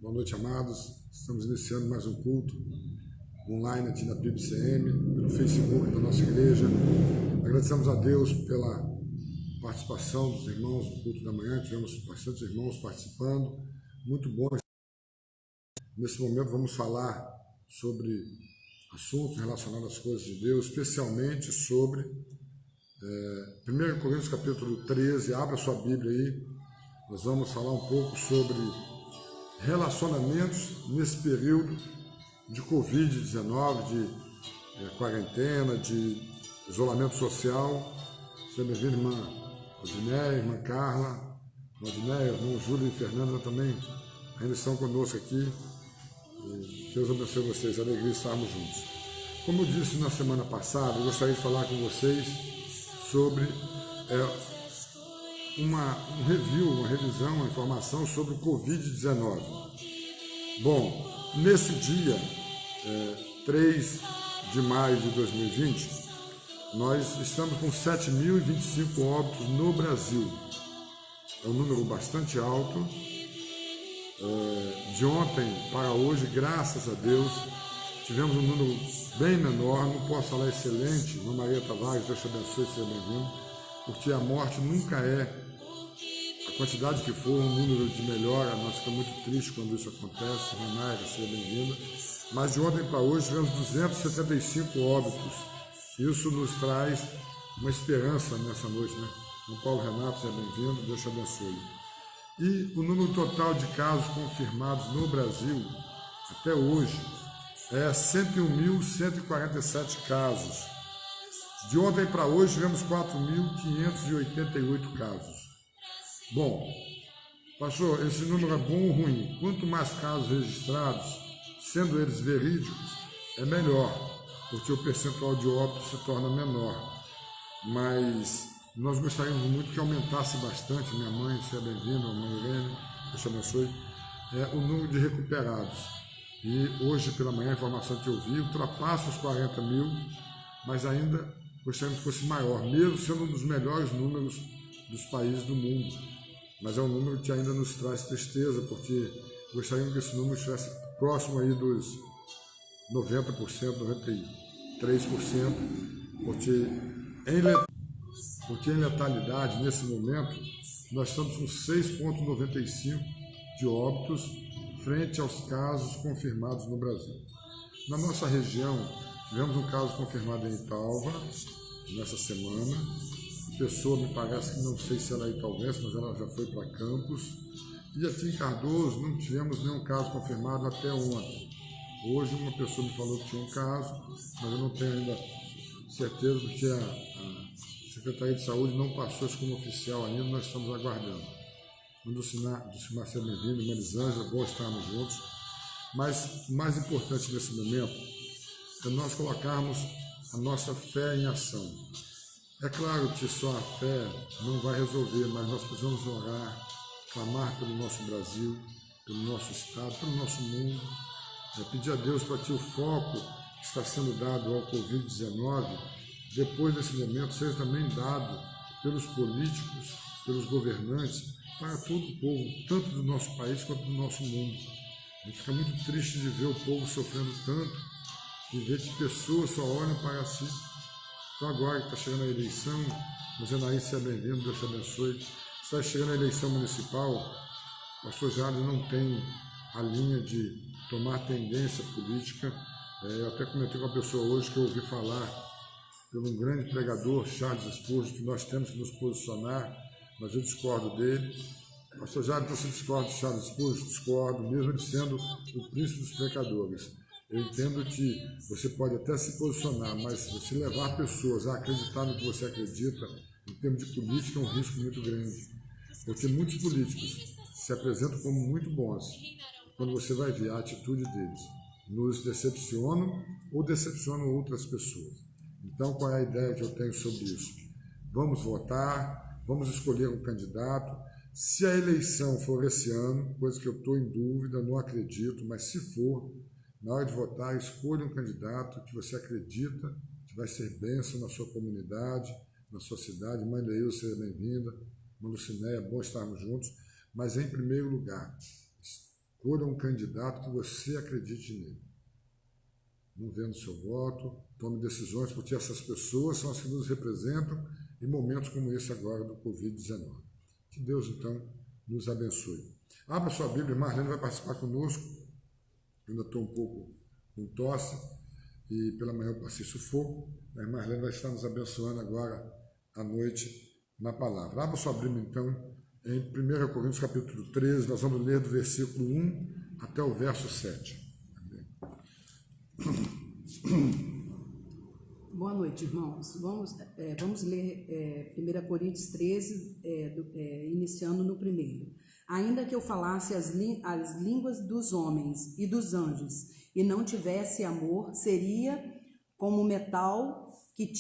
Boa noite, amados. Estamos iniciando mais um culto online aqui na PIBCM, pelo Facebook da nossa igreja. Agradecemos a Deus pela participação dos irmãos do culto da manhã. Tivemos bastantes irmãos participando. Muito bom. Nesse momento vamos falar sobre assuntos relacionados às coisas de Deus, especialmente sobre 1 Coríntios capítulo 13. Abra sua Bíblia aí. Nós vamos falar um pouco sobre relacionamentos nesse período de Covid-19, de quarentena, de isolamento social. Seja bem-vindo, irmã Odinéia, irmã Carla, Odinéia, irmão Júlio e Fernanda também ainda estão conosco aqui. E Deus abençoe vocês, alegria estarmos juntos. Como eu disse na semana passada, eu gostaria de falar com vocês sobre um review, uma revisão, uma informação sobre o Covid-19. Bom, nesse dia, 3 de maio de 2020, nós estamos com 7.025 óbitos no Brasil. É um número bastante alto. De ontem para hoje, graças a Deus, tivemos um número bem menor. Não posso falar excelente, irmã Maria Tavares, Deus te abençoe, seja bem-vindo, porque a morte nunca é a quantidade que for um número de melhora. Nós ficamos muito tristes quando isso acontece. Renaira, seja bem-vinda. Mas de ontem para hoje tivemos 275 óbitos. Isso nos traz uma esperança nessa noite, né? João Paulo Renato, seja bem-vindo, Deus te abençoe. E o número total de casos confirmados no Brasil até hoje é 101.147 casos. De ontem para hoje tivemos 4.588 casos. Bom, pastor, esse número é bom ou ruim? Quanto mais casos registrados, sendo eles verídicos, é melhor, porque o percentual de óbitos se torna menor. Mas nós gostaríamos muito que aumentasse bastante. Minha mãe, seja bem-vinda, a mãe Irene, Deus te abençoe, o número de recuperados. E hoje pela manhã a informação que eu vi ultrapassa os 40 mil, mas ainda gostaríamos que fosse maior, mesmo sendo um dos melhores números dos países do mundo. Mas é um número que ainda nos traz tristeza, porque gostaríamos que esse número estivesse próximo aí dos 90%, 93%, porque em letalidade, nesse momento, nós estamos com 6,95 de óbitos frente aos casos confirmados no Brasil. Na nossa região, tivemos um caso confirmado em Italva, nessa semana. A pessoa me parece que, não sei se ela é italvense, mas ela já foi para Campos. E aqui em Cardoso não tivemos nenhum caso confirmado até ontem. Hoje uma pessoa me falou que tinha um caso, mas eu não tenho ainda certeza, porque a Secretaria de Saúde não passou isso como oficial ainda, nós estamos aguardando. Do Simar ser bem-vindo, Melisângela, bom estarmos juntos. Mas o mais importante nesse momento é nós colocarmos a nossa fé em ação. É claro que só a fé não vai resolver, mas nós precisamos orar, clamar pelo nosso Brasil, pelo nosso Estado, pelo nosso mundo, pedir a Deus para que o foco que está sendo dado ao Covid-19, depois desse momento, seja também dado pelos políticos, pelos governantes, para todo o povo, tanto do nosso país quanto do nosso mundo. A gente fica muito triste de ver o povo sofrendo tanto, de ver que pessoas só olham para si. Então agora que está chegando a eleição, Zenaí, seja bem-vindo, Deus te abençoe. Está chegando a eleição municipal, o pastor Jales não tem a linha de tomar tendência política. Eu até comentei com uma pessoa hoje que eu ouvi falar pelo um grande pregador, Charles Spurgeon, que nós temos que nos posicionar, mas eu discordo dele. Pastor Jales, você discorda de Charles Spurgeon? Discordo, mesmo ele sendo o príncipe dos pecadores. Eu entendo que você pode até se posicionar, mas você levar pessoas a acreditar no que você acredita, em termos de política, é um risco muito grande. Porque muitos políticos se apresentam como muito bons. Quando você vai ver a atitude deles, nos decepcionam ou decepcionam outras pessoas. Então, qual é a ideia que eu tenho sobre isso? Vamos votar, vamos escolher um candidato. Se a eleição for esse ano, coisa que eu estou em dúvida, não acredito, mas se for, na hora de votar, escolha um candidato que você acredita que vai ser bênção na sua comunidade, na sua cidade. Mãe Leil, seja bem-vinda. Mãe Lucinéia, bom estarmos juntos. Mas, em primeiro lugar, Escolha um candidato que você acredite nele. Não vendo seu voto, tome decisões, porque essas pessoas são as que nos representam em momentos como esse agora do Covid-19. Que Deus, então, nos abençoe. Abra sua Bíblia, Marlene vai participar conosco. Eu ainda estou um pouco com tosse e pela manhã eu passei sufoco, mas Marlene vai estar nos abençoando agora à noite na palavra. Abra sua Bíblia, então, em 1 Coríntios capítulo 13, nós vamos ler do versículo 1 até o verso 7. Boa noite, irmãos. Vamos ler 1 Coríntios 13, iniciando no primeiro. Ainda que eu falasse as línguas dos homens e dos anjos e não tivesse amor, seria como o metal que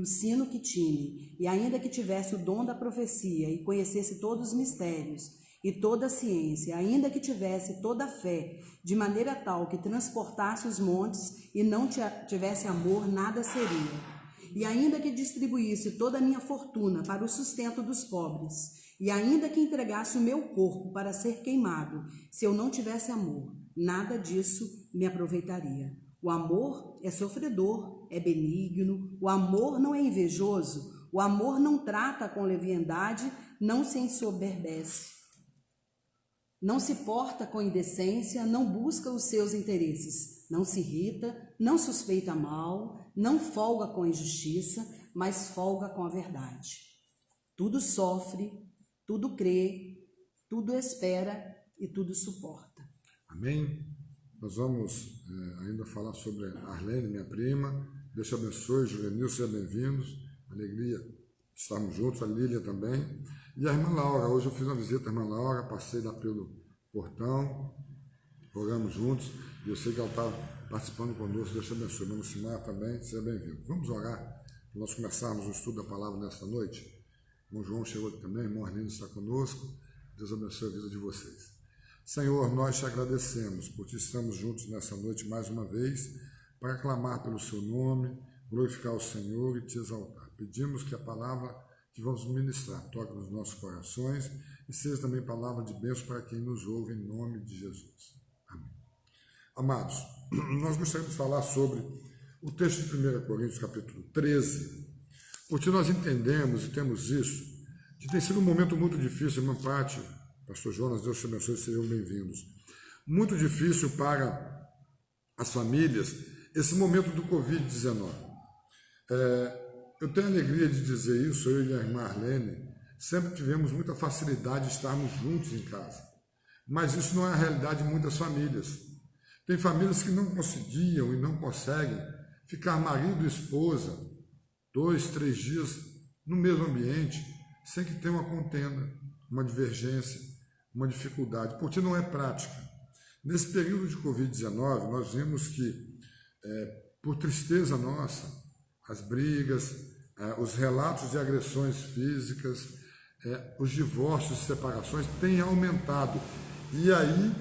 o sino que tine. E ainda que tivesse o dom da profecia e conhecesse todos os mistérios e toda a ciência, ainda que tivesse toda a fé, de maneira tal que transportasse os montes e não tivesse amor, nada seria. E ainda que distribuísse toda a minha fortuna para o sustento dos pobres, e ainda que entregasse o meu corpo para ser queimado, se eu não tivesse amor, nada disso me aproveitaria. O amor é sofredor, é benigno, o amor não é invejoso, o amor não trata com leviandade, não se ensoberbece. Não se porta com indecência, não busca os seus interesses, não se irrita, não suspeita mal, não folga com a injustiça, mas folga com a verdade. Tudo sofre, tudo crê, tudo espera e tudo suporta. Amém? Nós vamos ainda falar sobre a Arlene, minha prima. Deus te abençoe, Juvenil, sejam bem-vindos. Alegria estarmos juntos, a Lília também. E a irmã Laura, hoje eu fiz uma visita à irmã Laura, passei lá pelo portão, oramos juntos, e eu sei que ela está participando conosco, Deus te abençoe. Irmão Simar também, seja bem-vindo. Vamos orar, para nós começarmos o estudo da palavra nesta noite. O irmão João chegou aqui também, o irmão Arlindo está conosco, Deus abençoe a vida de vocês. Senhor, nós te agradecemos, porque estamos juntos nessa noite mais uma vez, para clamar pelo seu nome, glorificar o Senhor e te exaltar. Pedimos que a palavra que vamos ministrar toque nos nossos corações e seja também palavra de bênção para quem nos ouve, em nome de Jesus. Amém. Amados, nós gostaríamos de falar sobre o texto de 1 Coríntios, capítulo 13, porque nós entendemos e temos isso, que tem sido um momento muito difícil, irmã Pati, pastor Jonas, Deus te abençoe, sejam bem-vindos. Muito difícil para as famílias esse momento do Covid-19. Eu tenho a alegria de dizer isso, eu e a irmã Arlene sempre tivemos muita facilidade de estarmos juntos em casa. Mas isso não é a realidade de muitas famílias. Tem famílias que não conseguiam e não conseguem ficar marido e esposa 2, 3 dias no mesmo ambiente, sem que tenha uma contenda, uma divergência, uma dificuldade, porque não é prática. Nesse período de Covid-19, nós vimos que, por tristeza nossa, as brigas, os relatos de agressões físicas, os divórcios e separações têm aumentado. E aí,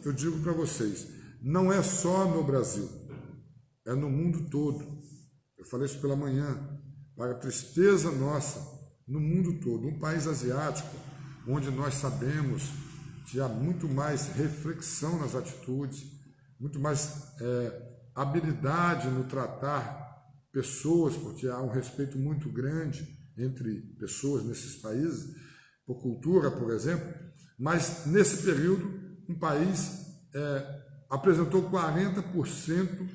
eu digo para vocês, não é só no Brasil, é no mundo todo. Eu falei isso pela manhã, para a tristeza nossa, no mundo todo. Um país asiático, onde nós sabemos que há muito mais reflexão nas atitudes, muito mais habilidade no tratar pessoas, porque há um respeito muito grande entre pessoas nesses países, por cultura, por exemplo, mas nesse período um país apresentou 40%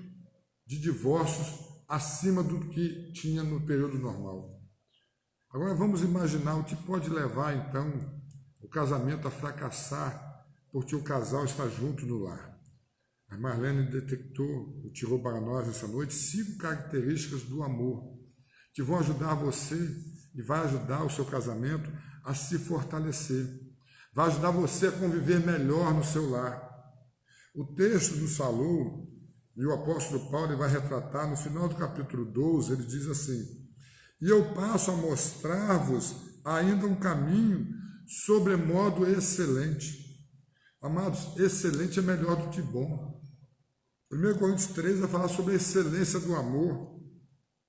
de divórcios acima do que tinha no período normal. Agora vamos imaginar o que pode levar então o casamento a fracassar porque o casal está junto no lar. A Marlene detectou, tirou para nós essa noite 5 características do amor que vão ajudar você e vai ajudar o seu casamento a se fortalecer. Vai ajudar você a conviver melhor no seu lar. O texto nos falou, e o apóstolo Paulo vai retratar no final do capítulo 12, ele diz assim: e eu passo a mostrar-vos ainda um caminho sobremodo excelente. Amados, excelente é melhor do que bom. 1 Coríntios 13 vai falar sobre a excelência do amor.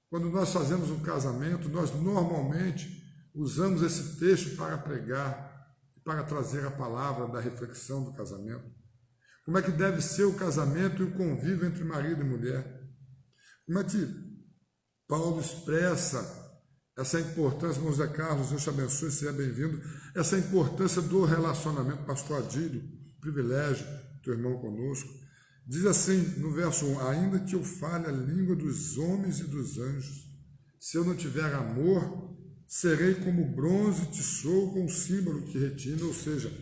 Quando nós fazemos um casamento, nós normalmente usamos esse texto para pregar, para trazer a palavra da reflexão do casamento. Como é que deve ser o casamento e o convívio entre marido e mulher? Como é que Paulo expressa essa importância, irmão Zé Carlos, Deus te abençoe, seja bem-vindo, essa importância do relacionamento, pastor Adílio, privilégio, teu irmão conosco, diz assim no verso 1, ainda que eu fale a língua dos homens e dos anjos, se eu não tiver amor, serei como bronze te sou com o símbolo que retina, ou seja,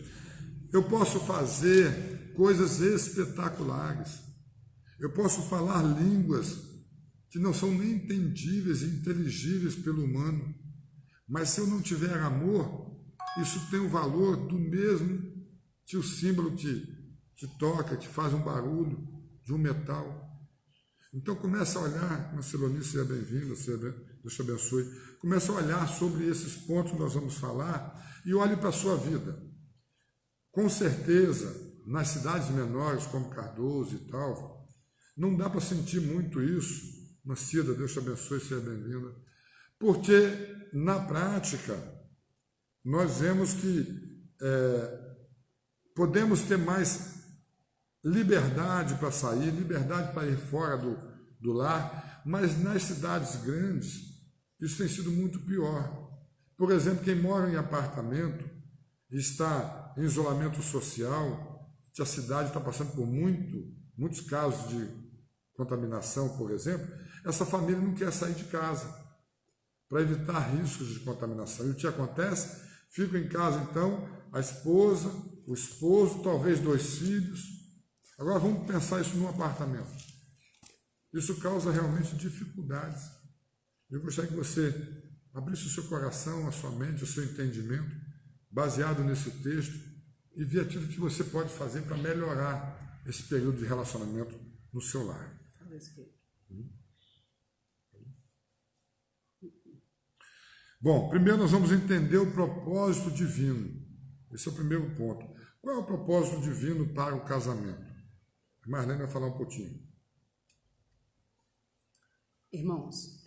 eu posso fazer coisas espetaculares, eu posso falar línguas que não são nem entendíveis e inteligíveis pelo humano, mas se eu não tiver amor, isso tem o valor do mesmo que o símbolo que toca, que faz um barulho de um metal. Então começa a olhar, Marceloni, seja bem-vindo, Deus te abençoe, começa a olhar sobre esses pontos que nós vamos falar e olhe para a sua vida. Com certeza, nas cidades menores, como Cardoso e tal, não dá para sentir muito isso. Macida, Deus te abençoe, seja bem-vinda. Porque, na prática, nós vemos que podemos ter mais liberdade para sair, liberdade para ir fora do lar, mas nas cidades grandes, isso tem sido muito pior. Por exemplo, quem mora em apartamento e está em isolamento social, que a cidade está passando por muitos casos de contaminação, por exemplo, essa família não quer sair de casa para evitar riscos de contaminação. E o que acontece? Ficam em casa, então, a esposa, o esposo, talvez 2 filhos. Agora vamos pensar isso num apartamento. Isso causa realmente dificuldades. Eu gostaria que você abrisse o seu coração, a sua mente, o seu entendimento, baseado nesse texto, e ver aquilo que você pode fazer para melhorar esse período de relacionamento no seu lar. Bom, primeiro nós vamos entender o propósito divino. Esse é o primeiro ponto. Qual é o propósito divino para o casamento? Marlene vai falar um pouquinho. Irmãos,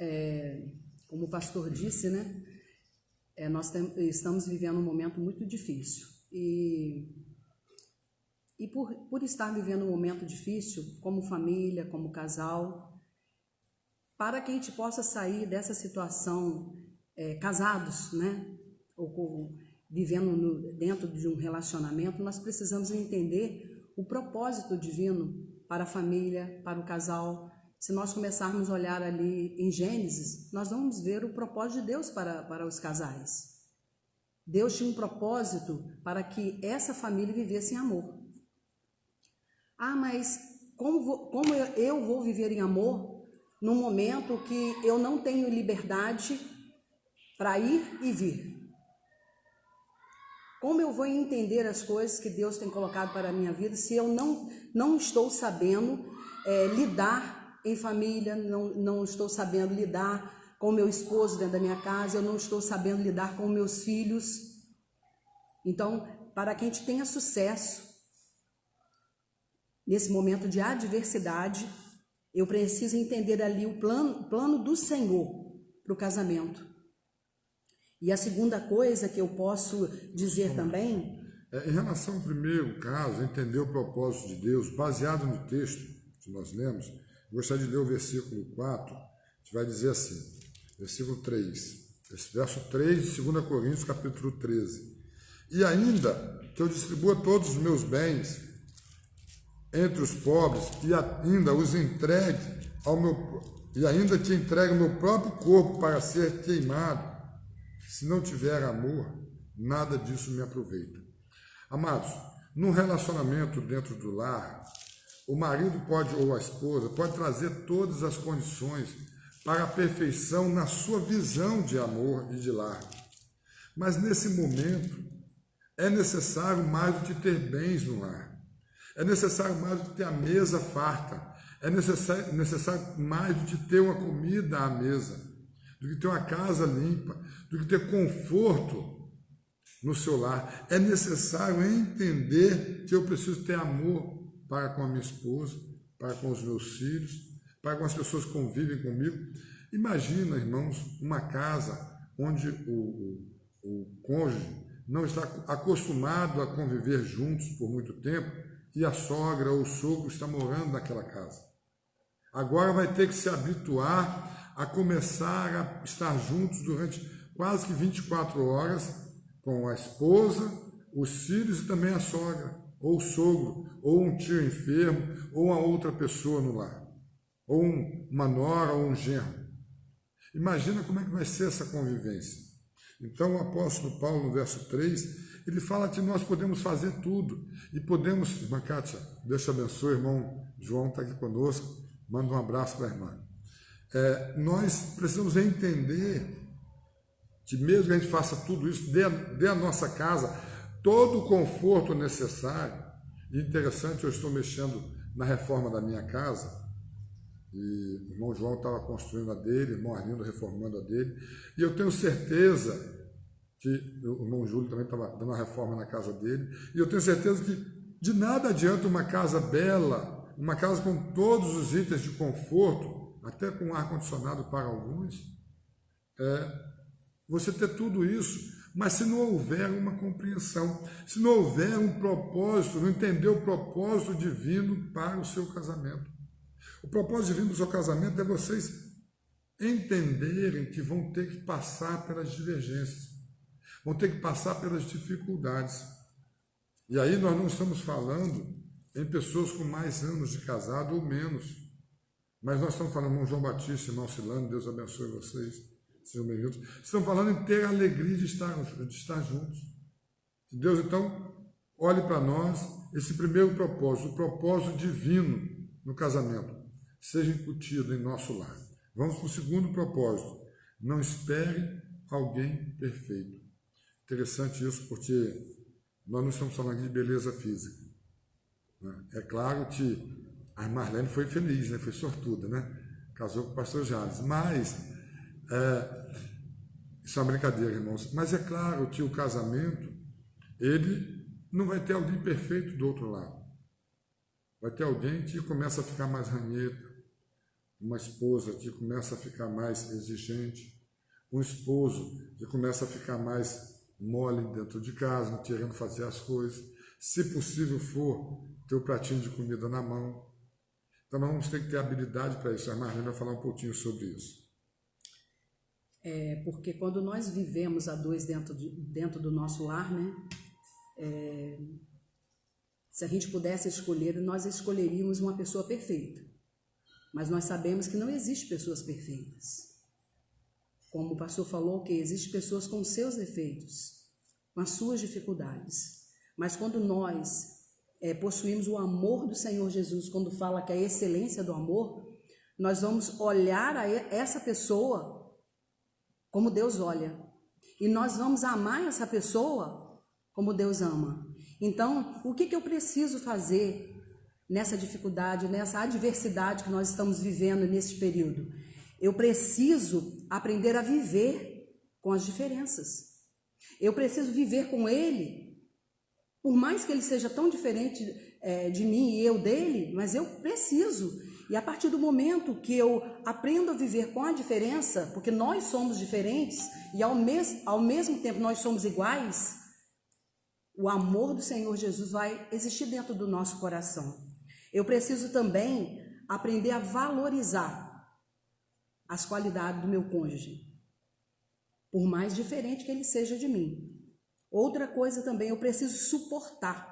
como o pastor disse, né? Nós estamos vivendo um momento muito difícil. E por estar vivendo um momento difícil, como família, como casal, para que a gente possa sair dessa situação casados, né? Ou vivendo dentro de um relacionamento, nós precisamos entender o propósito divino para a família, para o casal. Se nós começarmos a olhar ali em Gênesis, nós vamos ver o propósito de Deus para os casais. Deus tinha um propósito para que essa família vivesse em amor. Ah, mas como eu vou viver em amor num momento que eu não tenho liberdade para ir e vir? Como eu vou entender as coisas que Deus tem colocado para a minha vida se eu não estou sabendo lidar em família, não estou sabendo lidar com o meu esposo dentro da minha casa, eu não estou sabendo lidar com meus filhos? Então, para que a gente tenha sucesso nesse momento de adversidade, eu preciso entender ali o plano do Senhor para o casamento. E a segunda coisa que eu posso dizer também... Em relação ao primeiro caso, entender o propósito de Deus, baseado no texto que nós lemos, eu gostaria de ler o versículo 4, que vai dizer assim, versículo 3, verso 3 de 2 Coríntios, capítulo 13. E ainda que eu distribua todos os meus bens entre os pobres e ainda os entregue e ainda que entregue o meu próprio corpo para ser queimado, se não tiver amor, nada disso me aproveita. Amados, num relacionamento dentro do lar, o marido ou a esposa pode trazer todas as condições para a perfeição na sua visão de amor e de lar. Mas nesse momento, é necessário mais do que ter bens no lar. É necessário mais do que ter a mesa farta. É necessário mais do que ter uma comida à mesa, do que ter uma casa limpa, do que ter conforto no seu lar. É necessário entender que eu preciso ter amor para com a minha esposa, para com os meus filhos, para com as pessoas que convivem comigo. Imagina, irmãos, uma casa onde o cônjuge não está acostumado a conviver juntos por muito tempo e a sogra ou o sogro está morando naquela casa. Agora vai ter que se habituar a começar a estar juntos durante quase que 24 horas com a esposa, os filhos e também a sogra, ou o sogro, ou um tio enfermo, ou uma outra pessoa no lar, ou uma nora ou um genro. Imagina como é que vai ser essa convivência. Então o apóstolo Paulo, no verso 3, ele fala que nós podemos fazer tudo, e podemos, irmã Kátia, Deus te abençoe, irmão João está aqui conosco, manda um abraço para a irmã. Nós precisamos entender que mesmo que a gente faça tudo isso, dê à nossa casa todo o conforto necessário. E interessante, eu estou mexendo na reforma da minha casa, e o irmão João estava construindo a dele, o irmão Arlindo reformando a dele, e eu tenho certeza que o irmão Júlio também estava dando a reforma na casa dele, e eu tenho certeza que de nada adianta uma casa bela, uma casa com todos os itens de conforto, até com ar-condicionado para alguns, você ter tudo isso, mas se não houver uma compreensão, se não houver um propósito, não entender o propósito divino para o seu casamento. O propósito divino do seu casamento é vocês entenderem que vão ter que passar pelas divergências, vão ter que passar pelas dificuldades. E aí nós não estamos falando em pessoas com mais anos de casado ou menos, mas nós estamos falando, irmão João Batista, irmão Silano, Deus abençoe vocês. Sejam bem-vindos. Estamos falando em ter a alegria de estar juntos. Que Deus, então, olhe para nós esse primeiro propósito, o propósito divino no casamento, seja incutido em nosso lar. Vamos para o segundo propósito. Não espere alguém perfeito. Interessante isso, porque nós não estamos falando aqui de beleza física. É claro que a Marlene foi feliz, né? Foi sortuda, né? Casou com o pastor Jales, mas isso é uma brincadeira, irmãos, mas é claro que o casamento, ele não vai ter alguém perfeito do outro lado. Vai ter alguém que começa a ficar mais ranheta, uma esposa que começa a ficar mais exigente, um esposo que começa a ficar mais mole dentro de casa, não querendo fazer as coisas. Se possível for, ter o pratinho de comida na mão. Então nós vamos ter que ter habilidade para isso. A Marlene vai falar um pouquinho sobre isso. Porque quando nós vivemos a dois dentro do nosso lar, né? Se a gente pudesse escolher, nós escolheríamos uma pessoa perfeita. Mas nós sabemos que não existe pessoas perfeitas. Como o pastor falou, que existem pessoas com seus defeitos, com as suas dificuldades. Mas quando nós possuímos o amor do Senhor Jesus, quando fala que a excelência do amor, nós vamos olhar a essa pessoa como Deus olha. E nós vamos amar essa pessoa como Deus ama. Então, o que eu preciso fazer nessa dificuldade, nessa adversidade que nós estamos vivendo nesse período? Eu preciso aprender a viver com as diferenças. Eu preciso viver com Ele, por mais que Ele seja tão diferente de mim e eu dele, mas eu preciso. E a partir do momento que eu aprendo a viver com a diferença, porque nós somos diferentes e ao mesmo tempo nós somos iguais, o amor do Senhor Jesus vai existir dentro do nosso coração. Eu preciso também aprender a valorizar as qualidades do meu cônjuge, por mais diferente que ele seja de mim. Outra coisa também, eu preciso suportar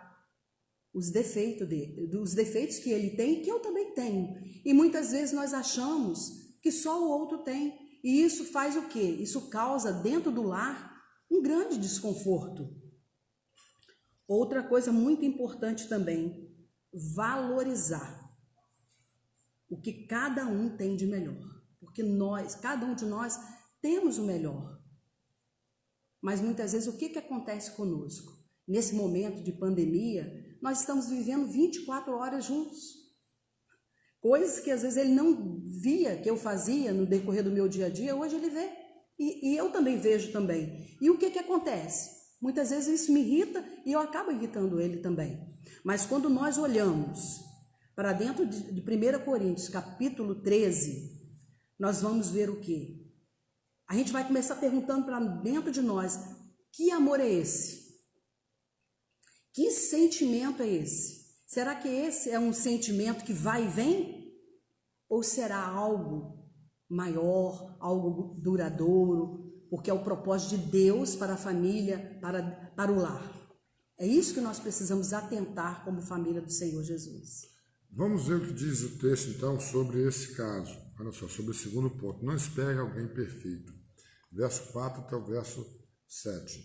os defeitos dele, os defeitos que ele tem e que eu também tenho. E muitas vezes nós achamos que só o outro tem. E isso faz o quê? Isso causa dentro do lar um grande desconforto. Outra coisa muito importante também, valorizar o que cada um tem de melhor. Porque cada um de nós temos o melhor. Mas muitas vezes o que acontece conosco? Nesse momento de pandemia, nós estamos vivendo 24 horas juntos. Coisas que às vezes ele não via que eu fazia no decorrer do meu dia a dia, hoje ele vê. E eu também vejo também. E o que acontece? Muitas vezes isso me irrita e eu acabo irritando ele também. Mas quando nós olhamos para dentro de 1 Coríntios, capítulo 13, nós vamos ver o quê? A gente vai começar perguntando para dentro de nós, que amor é esse? Que sentimento é esse? Será que esse é um sentimento que vai e vem? Ou será algo maior, algo duradouro, porque é o propósito de Deus para a família, para o lar? É isso que nós precisamos atentar como família do Senhor Jesus. Vamos ver o que diz o texto, então, sobre esse caso. Olha só, sobre o segundo ponto. Não espere alguém perfeito. Verso 4 até o verso 7.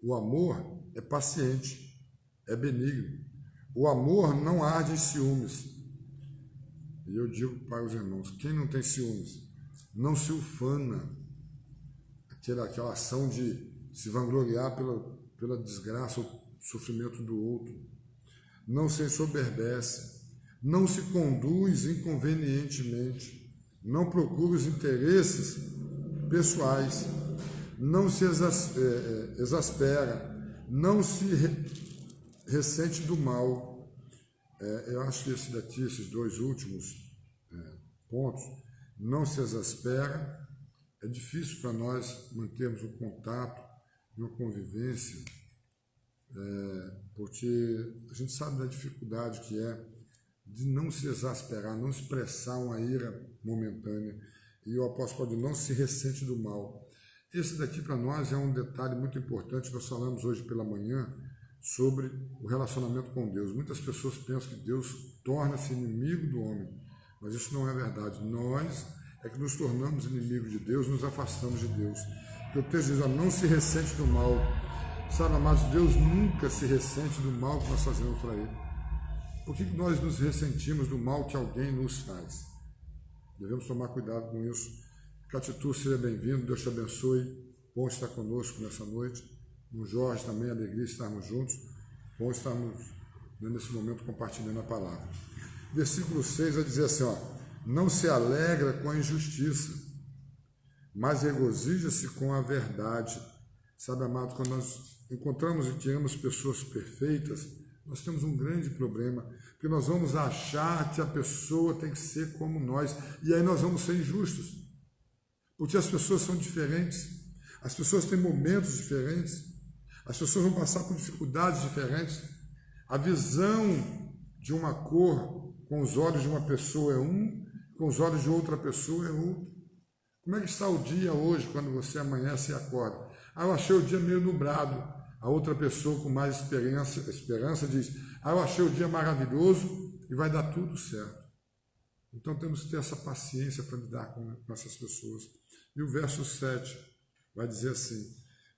O amor é paciente, é benigno. O amor não arde em ciúmes. E eu digo para os irmãos, quem não tem ciúmes, não se ufana, aquela ação de se vangloriar pela desgraça ou sofrimento do outro. Não se ensoberbece, não se conduz inconvenientemente, não procura os interesses pessoais, não se exaspera, não se ressente do mal. Eu acho que esses dois últimos pontos, não se exaspera, é difícil para nós mantermos um contato, uma convivência, porque a gente sabe da dificuldade que é de não se exasperar, não expressar uma ira momentânea, e o apóstolo Paulo não se ressente do mal. Esse daqui para nós é um detalhe muito importante. Nós falamos hoje pela manhã sobre o relacionamento com Deus. Muitas pessoas pensam que Deus torna-se inimigo do homem, mas isso não é verdade. Nós é que nos tornamos inimigos de Deus, nos afastamos de Deus. Porque o texto diz, não se ressente do mal. Sabe, amados, Deus nunca se ressente do mal que nós fazemos para Ele. Por que nós nos ressentimos do mal que alguém nos faz? Devemos tomar cuidado com isso. Catitu, seja bem-vindo, Deus te abençoe. Bom estar conosco nessa noite. No Jorge também, alegria estarmos juntos. Bom estarmos nesse momento compartilhando a palavra. Versículo 6 vai dizer assim, não se alegra com a injustiça, mas regozija-se com a verdade. Sabe, amado, quando nós encontramos e tiramos pessoas perfeitas, nós temos um grande problema, porque nós vamos achar que a pessoa tem que ser como nós, e aí nós vamos ser injustos, porque as pessoas são diferentes, as pessoas têm momentos diferentes, as pessoas vão passar por dificuldades diferentes. A visão de uma cor com os olhos de uma pessoa é um, com os olhos de outra pessoa é outro. Como é que está o dia hoje, quando você amanhece e acorda? Eu achei o dia meio nublado. A outra pessoa com mais esperança diz, eu achei o dia maravilhoso e vai dar tudo certo. Então temos que ter essa paciência para lidar com essas pessoas. E o verso 7 vai dizer assim,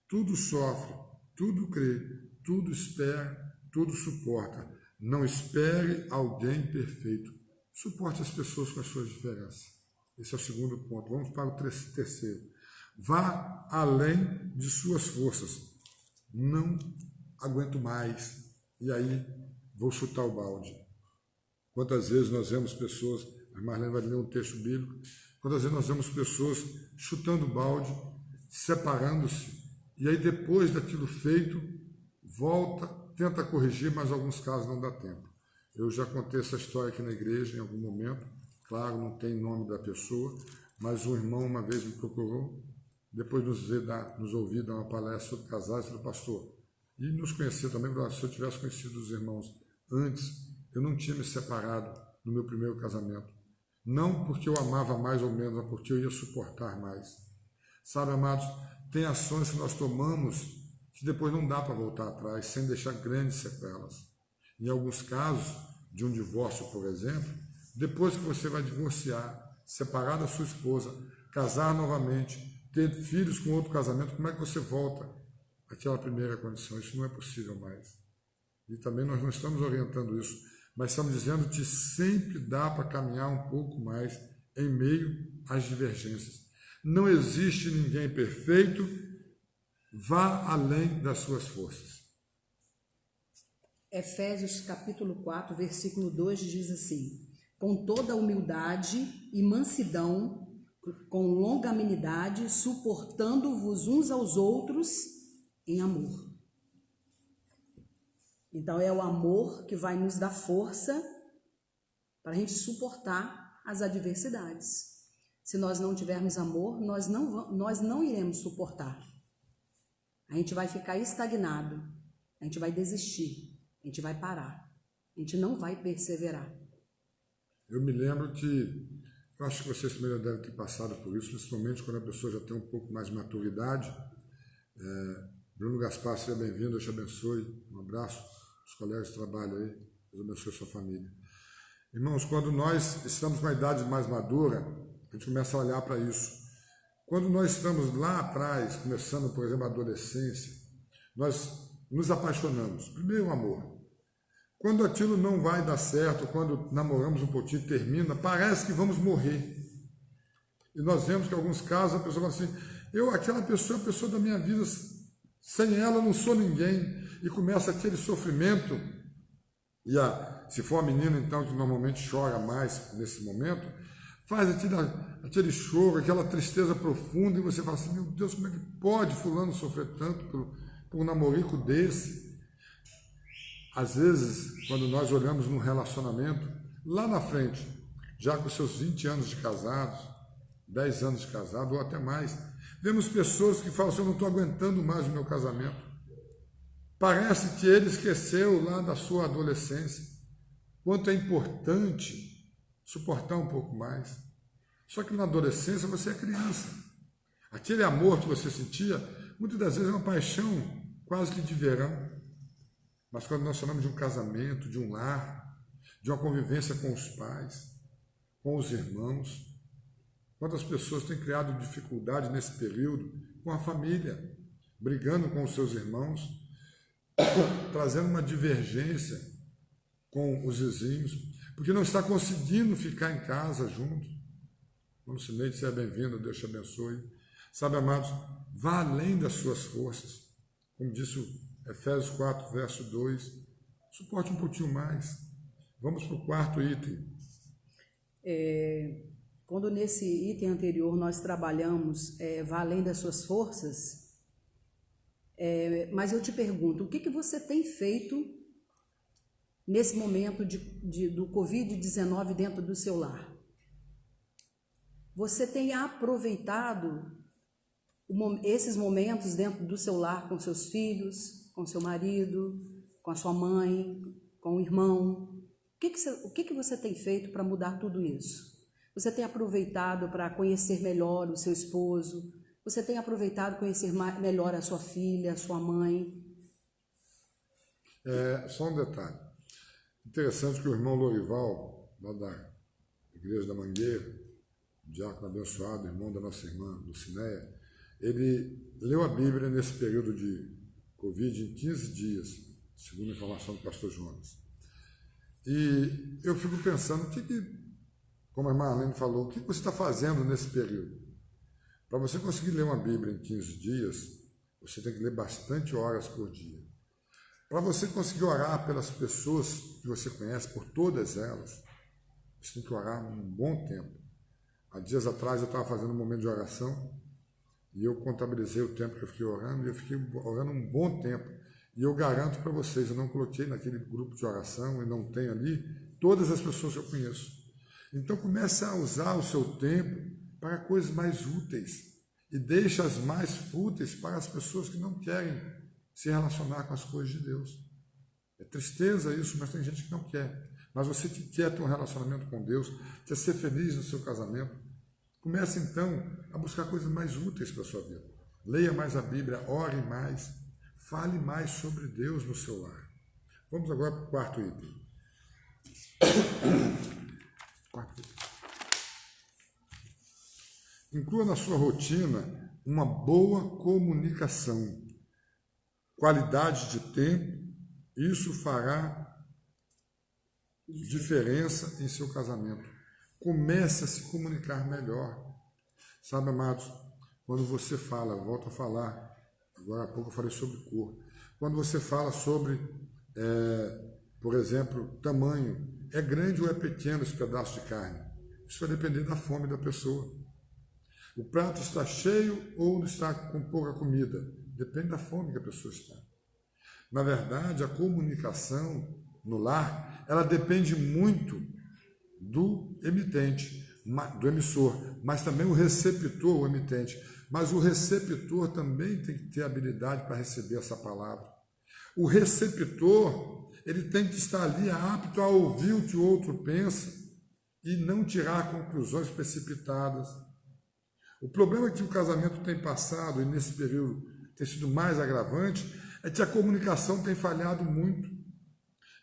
tudo sofre, tudo crê, tudo espera, tudo suporta. Não espere alguém perfeito. Suporte as pessoas com as suas diferenças. Esse é o segundo ponto. Vamos para o terceiro. Vá além de suas forças. Não aguento mais, e aí vou chutar o balde. Quantas vezes nós vemos pessoas, a Marlene vai ler um texto bíblico, quantas vezes nós vemos pessoas chutando o balde, separando-se, e aí depois daquilo feito, volta, tenta corrigir, mas em alguns casos não dá tempo. Eu já contei essa história aqui na igreja em algum momento, claro, não tem nome da pessoa, mas um irmão uma vez me procurou, depois nos ouvir dar uma palestra sobre casais, falou, pastor, e nos conhecer também, se eu tivesse conhecido os irmãos antes, eu não tinha me separado no meu primeiro casamento. Não porque eu amava mais ou menos, mas porque eu ia suportar mais. Sabe, amados, tem ações que nós tomamos que depois não dá para voltar atrás, sem deixar grandes sequelas. Em alguns casos, de um divórcio, por exemplo, depois que você vai divorciar, separar da sua esposa, casar novamente, ter filhos com outro casamento, como é que você volta àquela primeira condição? Isso não é possível mais. E também nós não estamos orientando isso, mas estamos dizendo que sempre dá para caminhar um pouco mais em meio às divergências. Não existe ninguém perfeito, vá além das suas forças. Efésios capítulo 4, versículo 2 diz assim, com toda humildade e mansidão, com longanimidade, suportando-vos uns aos outros em amor. Então é o amor que vai nos dar força para a gente suportar as adversidades. Se nós não tivermos amor, nós não iremos suportar. A gente vai ficar estagnado, a gente vai desistir. a gente vai parar, a gente não vai perseverar. Eu me lembro que, eu acho que vocês também já devem ter passado por isso, principalmente quando a pessoa já tem um pouco mais de maturidade. Bruno Gaspar, seja bem-vindo, Deus te abençoe. Um abraço aos colegas de trabalho aí, Deus abençoe a sua família. Irmãos, quando nós estamos com a idade mais madura, a gente começa a olhar para isso. Quando nós estamos lá atrás, começando, por exemplo, a adolescência, nós nos apaixonamos. Primeiro, o amor. Quando aquilo não vai dar certo, quando namoramos um pouquinho e termina, parece que vamos morrer. E nós vemos que em alguns casos a pessoa fala assim, aquela pessoa é a pessoa da minha vida, sem ela eu não sou ninguém. E começa aquele sofrimento. E se for a menina, então, que normalmente chora mais nesse momento, faz aquele choro, aquela tristeza profunda, e você fala assim, meu Deus, como é que pode fulano sofrer tanto por um namorico desse? Às vezes, quando nós olhamos num relacionamento, lá na frente, já com seus 20 anos de casados, 10 anos de casado, ou até mais, vemos pessoas que falam assim, eu não estou aguentando mais o meu casamento. Parece que ele esqueceu lá da sua adolescência, quanto é importante suportar um pouco mais. Só que na adolescência você é criança. Aquele amor que você sentia, muitas das vezes é uma paixão quase que de verão. Mas quando nós falamos de um casamento, de um lar, de uma convivência com os pais, com os irmãos, quantas pessoas têm criado dificuldade nesse período com a família, brigando com os seus irmãos, trazendo uma divergência com os vizinhos, porque não está conseguindo ficar em casa junto. Mano Cineide, seja bem-vindo, Deus te abençoe. Sabe, amados, vá além das suas forças. Como disse o Efésios 4, verso 2, suporte um pouquinho mais. Vamos para o quarto item. Quando nesse item anterior nós trabalhamos vá além das suas forças, mas eu te pergunto, o que você tem feito nesse momento do Covid-19 dentro do seu lar? Você tem aproveitado esses momentos dentro do seu lar com seus filhos, com seu marido, com a sua mãe, com o irmão? O que você tem feito para mudar tudo isso? Você tem aproveitado para conhecer melhor o seu esposo? Você tem aproveitado para conhecer melhor a sua filha, a sua mãe? Só um detalhe. Interessante que o irmão Lorival, lá da Igreja da Mangueira, diácono abençoado, irmão da nossa irmã Lucinéia, ele leu a Bíblia nesse período de Covid em 15 dias, segundo a informação do pastor Jonas. E eu fico pensando, como a irmã Arlene falou, o que você está fazendo nesse período? Para você conseguir ler uma Bíblia em 15 dias, você tem que ler bastante horas por dia. Para você conseguir orar pelas pessoas que você conhece, por todas elas, você tem que orar um bom tempo. Há dias atrás eu estava fazendo um momento de oração e eu contabilizei o tempo que eu fiquei orando e eu fiquei orando um bom tempo. E eu garanto para vocês, eu não coloquei naquele grupo de oração e não tenho ali todas as pessoas que eu conheço. Então comece a usar o seu tempo para coisas mais úteis e deixe as mais fúteis para as pessoas que não querem se relacionar com as coisas de Deus. É tristeza isso, mas tem gente que não quer. Mas você que quer ter um relacionamento com Deus, quer ser feliz no seu casamento, comece então a buscar coisas mais úteis para a sua vida. Leia mais a Bíblia, ore mais, fale mais sobre Deus no seu lar. Vamos agora para o quarto item. Inclua na sua rotina uma boa comunicação, qualidade de tempo. Isso fará diferença em seu casamento. Comece a se comunicar melhor. Sabe, amados, quando você fala, volto a falar, agora há pouco eu falei sobre cor. Quando você fala sobre, por exemplo, tamanho, é grande ou é pequeno esse pedaço de carne? Isso vai depender da fome da pessoa. O prato está cheio ou está com pouca comida? Depende da fome que a pessoa está. Na verdade, a comunicação no lar, ela depende muito do emitente, do emissor, mas também o receptor, o emitente. Mas o receptor também tem que ter habilidade para receber essa palavra. O receptor, ele tem que estar ali apto a ouvir o que o outro pensa e não tirar conclusões precipitadas. O problema que o casamento tem passado, e nesse período tem sido mais agravante, é que a comunicação tem falhado muito.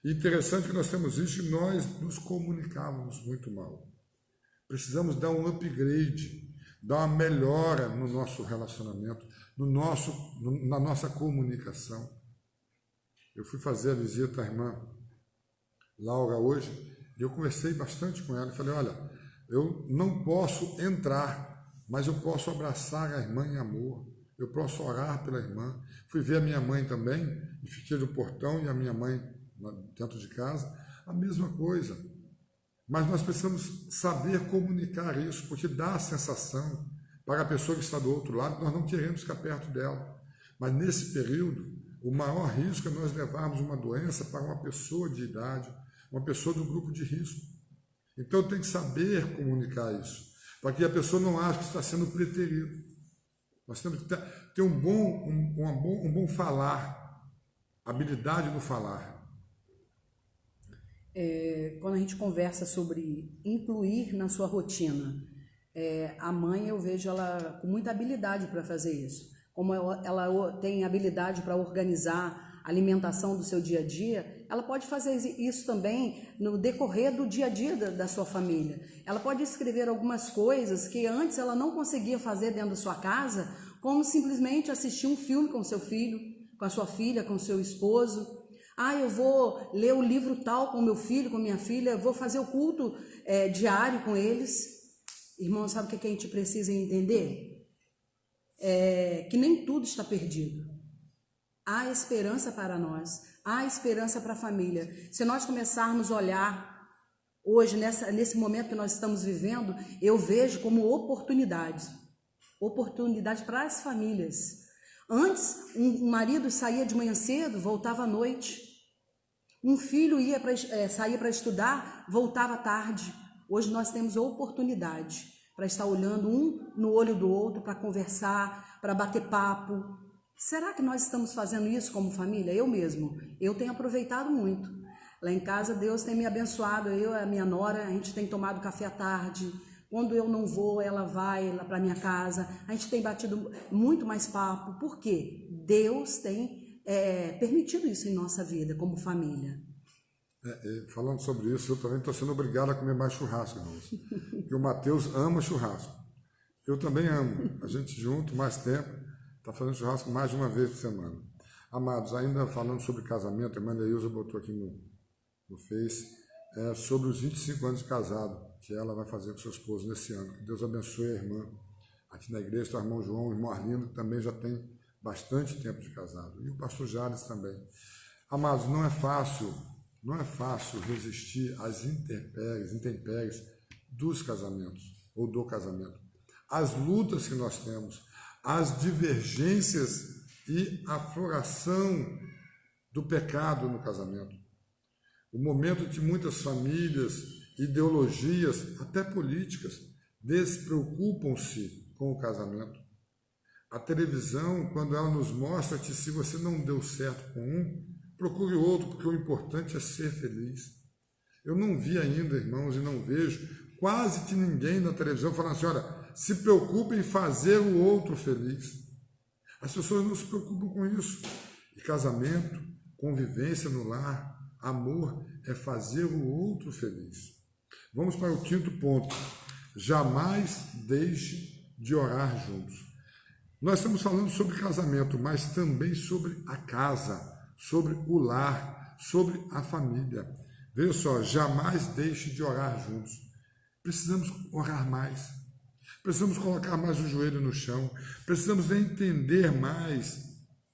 E interessante que nós temos isso e nós nos comunicávamos muito mal. Precisamos dar um upgrade, dar uma melhora no nosso relacionamento, na nossa comunicação. Eu fui fazer a visita à irmã Laura hoje e eu conversei bastante com ela e falei, olha, eu não posso entrar, mas eu posso abraçar a irmã em amor, eu posso orar pela irmã. Fui ver a minha mãe também e fiquei no portão e a minha mãe dentro de casa, a mesma coisa. Mas nós precisamos saber comunicar isso, porque dá a sensação para a pessoa que está do outro lado, nós não queremos ficar perto dela. Mas nesse período, o maior risco é nós levarmos uma doença para uma pessoa de idade, uma pessoa do grupo de risco. Então tem que saber comunicar isso, para que a pessoa não ache que está sendo preterido. Nós temos que ter um bom falar, habilidade no falar. Quando a gente conversa sobre incluir na sua rotina, a mãe, eu vejo ela com muita habilidade para fazer isso. Como ela tem habilidade para organizar a alimentação do seu dia a dia, ela pode fazer isso também no decorrer do dia a dia da sua família. Ela pode escrever algumas coisas que antes ela não conseguia fazer dentro da sua casa, como simplesmente assistir um filme com seu filho, com a sua filha, com o seu esposo. Eu vou ler o livro tal com meu filho, com minha filha, eu vou fazer o culto diário com eles. Irmão, sabe o que a gente precisa entender? Que nem tudo está perdido. Há esperança para nós, há esperança para a família. Se nós começarmos a olhar hoje, nesse momento que nós estamos vivendo, eu vejo como oportunidade para as famílias. Antes, um marido saía de manhã cedo, voltava à noite. Um filho saía para estudar, voltava à tarde. Hoje nós temos oportunidade para estar olhando um no olho do outro, para conversar, para bater papo. Será que nós estamos fazendo isso como família? Eu tenho aproveitado muito. Lá em casa, Deus tem me abençoado, eu e a minha nora, a gente tem tomado café à tarde. Quando eu não vou, ela vai lá para minha casa. A gente tem batido muito mais papo. Por quê? Deus tem permitido isso em nossa vida, como família. Falando sobre isso, eu também estou sendo obrigado a comer mais churrasco, irmãos. Porque o Mateus ama churrasco. Eu também amo. A gente junto, mais tempo, está fazendo churrasco mais de uma vez por semana. Amados, ainda falando sobre casamento, a irmã Neilza botou aqui no Face, sobre os 25 anos de casado, que ela vai fazer com seu esposo nesse ano. Que Deus abençoe a irmã. Aqui na igreja está o irmão João, o irmão Arlindo, que também já tem bastante tempo de casado. E o pastor Jales também. Amados, não é fácil resistir às intempéries dos casamentos, ou do casamento. As lutas que nós temos, as divergências e a floração do pecado no casamento. O momento que muitas famílias, ideologias, até políticas, despreocupam-se com o casamento. A televisão, quando ela nos mostra que se você não deu certo com um, procure outro, porque o importante é ser feliz. Eu não vi ainda, irmãos, e não vejo quase que ninguém na televisão falando assim, olha, se preocupe em fazer o outro feliz. As pessoas não se preocupam com isso. E casamento, convivência no lar, amor é fazer o outro feliz. Vamos para o quinto ponto. Jamais deixe de orar juntos. Nós estamos falando sobre casamento, mas também sobre a casa, sobre o lar, sobre a família. Veja só, jamais deixe de orar juntos. Precisamos orar mais. Precisamos colocar mais o joelho no chão. Precisamos entender mais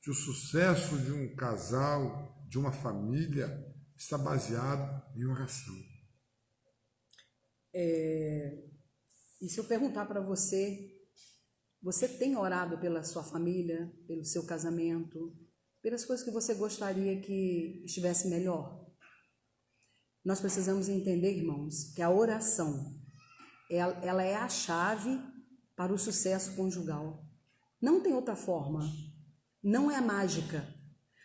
que o sucesso de um casal, de uma família, está baseado em oração. E se eu perguntar para você, você tem orado pela sua família, pelo seu casamento, pelas coisas que você gostaria que estivesse melhor? Nós precisamos entender, irmãos, que a oração, ela é a chave para o sucesso conjugal. Não tem outra forma, não é mágica.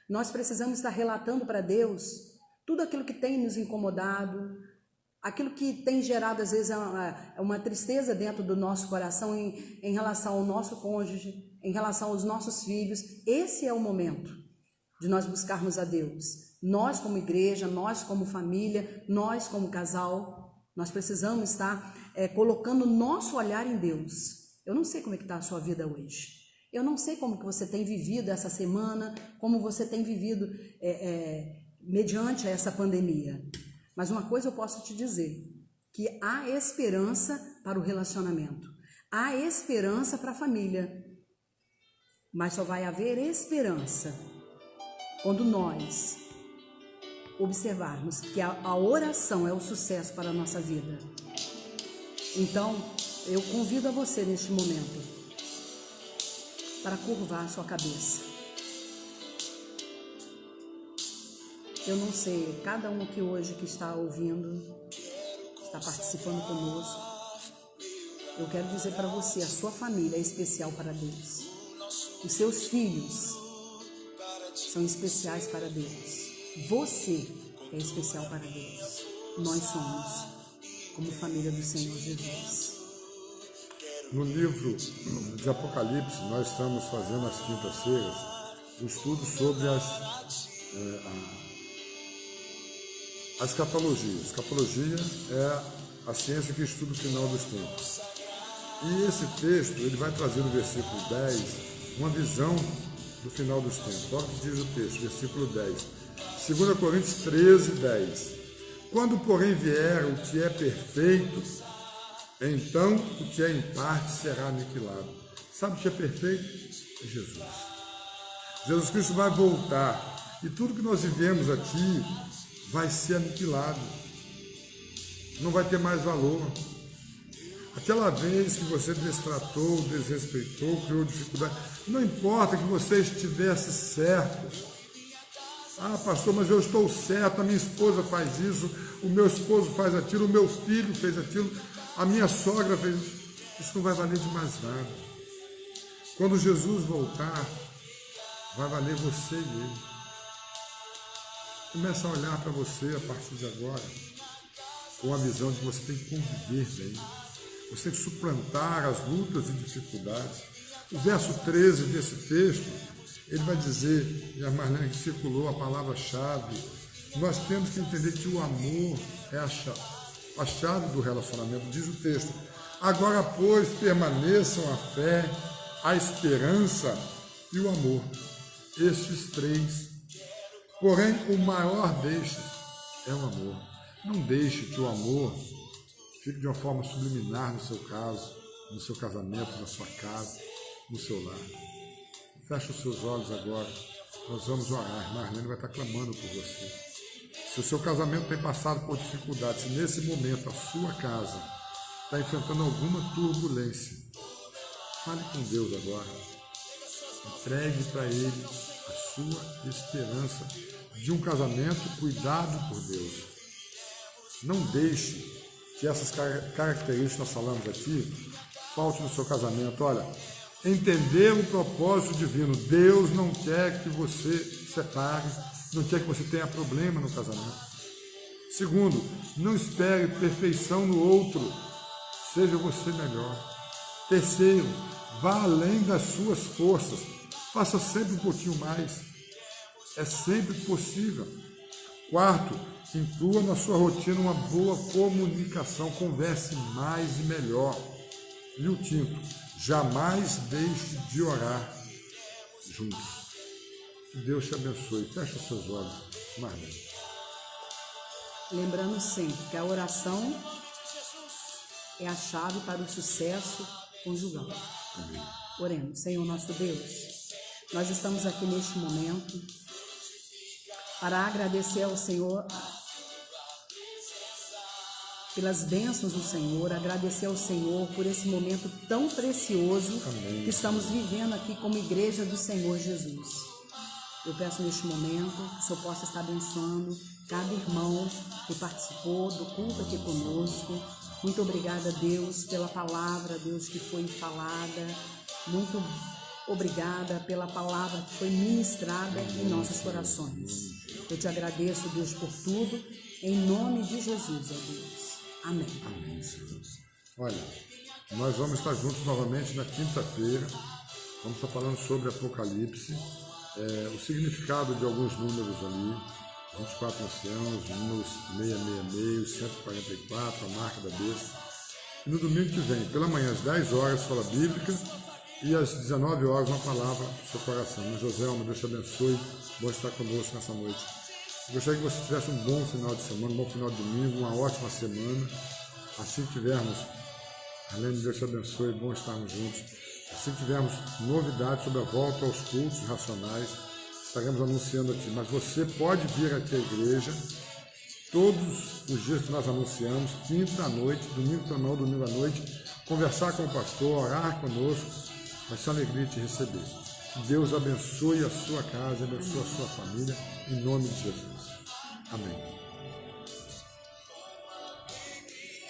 Nós precisamos estar relatando para Deus tudo aquilo que tem nos incomodado, aquilo que tem gerado às vezes uma tristeza dentro do nosso coração em relação ao nosso cônjuge, em relação aos nossos filhos. Esse é o momento de nós buscarmos a Deus. Nós como igreja, nós como família, nós como casal, nós precisamos estar colocando o nosso olhar em Deus. Eu não sei como é que está a sua vida hoje. Eu não sei como que você tem vivido essa semana, como você tem vivido mediante essa pandemia. Mas uma coisa eu posso te dizer, que há esperança para o relacionamento. Há esperança para a família. Mas só vai haver esperança quando nós observarmos que a oração é o sucesso para a nossa vida. Então, eu convido a você neste momento para curvar a sua cabeça. Eu não sei, cada um aqui hoje que está ouvindo, está participando conosco, eu quero dizer para você, a sua família é especial para Deus. Os seus filhos são especiais para Deus. Você é especial para Deus. Nós somos, como família do Senhor Jesus. No livro de Apocalipse, nós estamos fazendo às quintas-feiras um estudo sobre a escatologia. A escatologia é a ciência que estuda o final dos tempos. E esse texto, ele vai trazer no versículo 10 uma visão do final dos tempos. Olha o que diz o texto, versículo 10. 2 Coríntios 13, 10. Quando, porém, vier o que é perfeito, então o que é em parte será aniquilado. Sabe o que é perfeito? É Jesus. Jesus Cristo vai voltar e tudo que nós vivemos aqui vai ser aniquilado. Não vai ter mais valor. Aquela vez que você destratou, desrespeitou, criou dificuldade, não importa que você estivesse certo. Ah, pastor, mas eu estou certo, a minha esposa faz isso, o meu esposo faz aquilo, o meu filho fez aquilo, a minha sogra fez isso. Isso não vai valer de mais nada. Quando Jesus voltar, vai valer você e ele. Começa a olhar para você a partir de agora com a visão de que você tem que conviver bem. Você tem que suplantar as lutas e dificuldades. O verso 13 desse texto, ele vai dizer, e a Marlene que circulou a palavra-chave, nós temos que entender que o amor é a chave do relacionamento, diz o texto. Agora, pois, permaneçam a fé, a esperança e o amor. Estes três. Porém, o maior destes é o amor. Não deixe que o amor fique de uma forma subliminar no seu caso, no seu casamento, na sua casa, no seu lar. Feche os seus olhos agora. Nós vamos orar. Marlene vai estar clamando por você. Se o seu casamento tem passado por dificuldades, se nesse momento a sua casa está enfrentando alguma turbulência, fale com Deus agora. Entregue para Ele a sua esperança de um casamento cuidado por Deus. Não deixe que essas características que nós falamos aqui falte no seu casamento. Olha, entender o propósito divino. Deus não quer que você se separe, não quer que você tenha problema no casamento. Segundo, não espere perfeição no outro, seja você melhor. Terceiro, vá além das suas forças, faça sempre um pouquinho mais, é sempre possível. Quarto, inclua na sua rotina uma boa comunicação, converse mais e melhor. E o quinto, jamais deixe de orar juntos. Que Deus te abençoe. Feche os seus olhos, Marlene. Lembrando sempre que a oração é a chave para o sucesso conjugal. Amém. Oremos. Senhor nosso Deus, nós estamos aqui neste momento para agradecer ao Senhor pelas bênçãos do Senhor, agradecer ao Senhor por esse momento tão precioso Amém. Que estamos vivendo aqui como igreja do Senhor Jesus. Eu peço neste momento que o Senhor possa estar abençoando cada irmão que participou do culto aqui conosco. Muito obrigada, Deus, pela palavra, Deus, que foi falada. Muito obrigada pela palavra que foi ministrada em nossos corações. Eu te agradeço, Deus, por tudo, em nome de Jesus, ó Deus. Amém. Amém, Senhor. Olha, nós vamos estar juntos novamente na quinta-feira. Vamos estar falando sobre Apocalipse, o significado de alguns números ali, 24 anciãos, os números 666, 144, a marca da besta. E no domingo que vem, pela manhã, às 10 horas, escola bíblica, e às 19 horas, uma palavra do seu coração. Joselma, Deus te abençoe, bom estar conosco nessa noite. Gostaria que você tivesse um bom final de semana, um bom final de domingo, uma ótima semana. Assim que tivermos, além de Deus te abençoe, bom estarmos juntos. Assim que tivermos novidades sobre a volta aos cultos racionais, estaremos anunciando aqui. Mas você pode vir aqui à igreja todos os dias que nós anunciamos, quinta à noite, domingo também, domingo à noite, conversar com o pastor, orar conosco. Vai ser uma alegria te receber. Que Deus abençoe a sua casa, abençoe a sua família, em nome de Jesus. Amém.